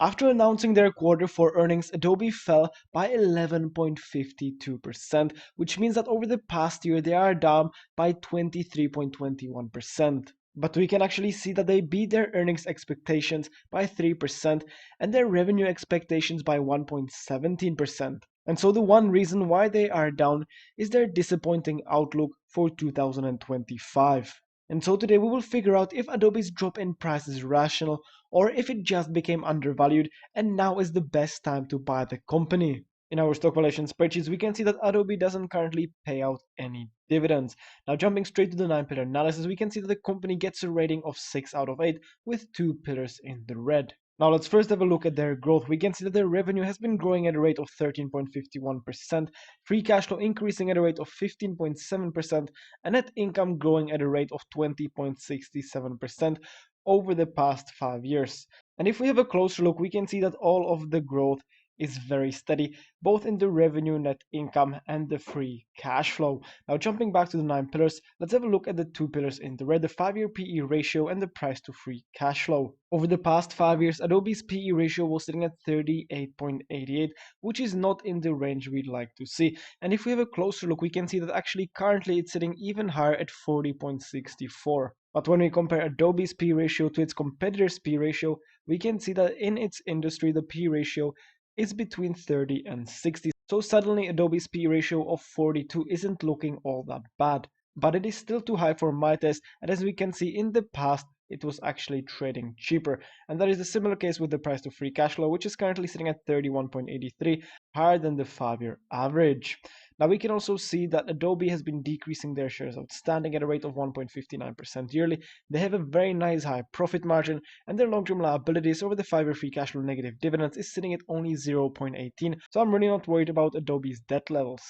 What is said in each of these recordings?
After announcing their Q4 earnings, Adobe fell by 11.52%, which means that over the past year they are down by 23.21%. But we can actually see that they beat their earnings expectations by 3% and their revenue expectations by 1.17%. And so the one reason why they are down is their disappointing outlook for 2025. And so today we will figure out if Adobe's drop in price is rational or if it just became undervalued and now is the best time to buy the company. In our stock valuation spreadsheets, we can see that Adobe doesn't currently pay out any dividends. Now jumping straight to the 9-pillar analysis, we can see that the company gets a rating of 6 out of 8 with 2 pillars in the red. Now let's first have a look at their growth. We can see that their revenue has been growing at a rate of 13.51%, free cash flow increasing at a rate of 15.7%, and net income growing at a rate of 20.67% over the past 5 years. And if we have a closer look, we can see that all of the growth is very steady, both in the revenue, net income, and the free cash flow. Now jumping back to the 9 pillars, let's have a look at the 2 pillars in the red, the 5-year PE ratio and the price to free cash flow. Over the past 5 years, Adobe's PE ratio was sitting at 38.88, which is not in the range we'd like to see. And if we have a closer look, we can see that actually currently it's sitting even higher at 40.64. But when we compare Adobe's P ratio to its competitor's P ratio, we can see that in its industry, the P ratio is between 30 and 60. So suddenly Adobe's P ratio of 42 isn't looking all that bad. But it is still too high for my taste, and as we can see in the past, it was actually trading cheaper. And that is a similar case with the price to free cash flow, which is currently sitting at 31.83, higher than the 5-year average. Now we can also see that Adobe has been decreasing their shares outstanding at a rate of 1.59% yearly. They have a very nice high profit margin, and their long-term liabilities over the 5-year free cash flow negative dividends is sitting at only 0.18. So I'm really not worried about Adobe's debt levels.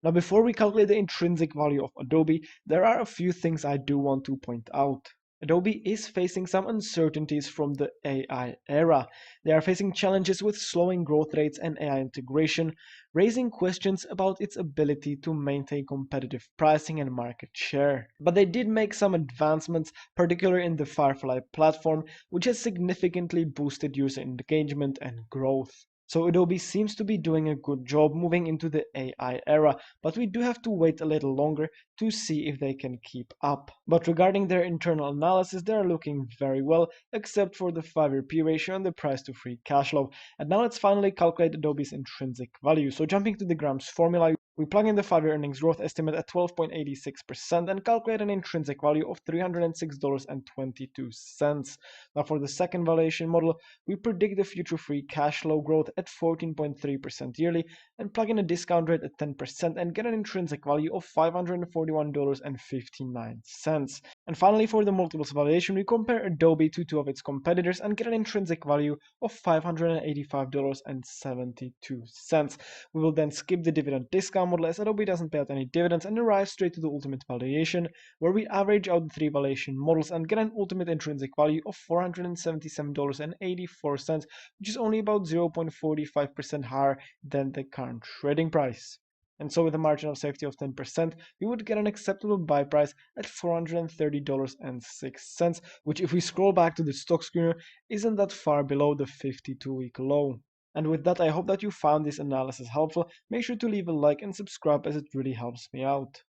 Now before we calculate the intrinsic value of Adobe, there are a few things I do want to point out. Adobe is facing some uncertainties from the AI era. They are facing challenges with slowing growth rates and AI integration, raising questions about its ability to maintain competitive pricing and market share. But they did make some advancements, particularly in the Firefly platform, which has significantly boosted user engagement and growth. So Adobe seems to be doing a good job moving into the AI era, but we do have to wait a little longer to see if they can keep up. But regarding their internal analysis, they are looking very well, except for the 5-year P ratio and the price to free cash flow. And now let's finally calculate Adobe's intrinsic value. So jumping to the Grams formula, we plug in the 5-year earnings growth estimate at 12.86% and calculate an intrinsic value of $306.22. Now for the second valuation model, we predict the future free cash flow growth at 14.3% yearly and plug in a discount rate at 10% and get an intrinsic value of $541.59. And finally, for the multiples valuation, we compare Adobe to 2 of its competitors and get an intrinsic value of $585.72. We will then skip the dividend discount model as Adobe doesn't pay out any dividends and arrive straight to the ultimate valuation, where we average out the 3 valuation models and get an ultimate intrinsic value of $477.84, which is only about 0.45% higher than the current trading price. And so with a margin of safety of 10%, we would get an acceptable buy price at $430.06, which if we scroll back to the stock screener, isn't that far below the 52-week low. And with that, I hope that you found this analysis helpful. Make sure to leave a like and subscribe as it really helps me out.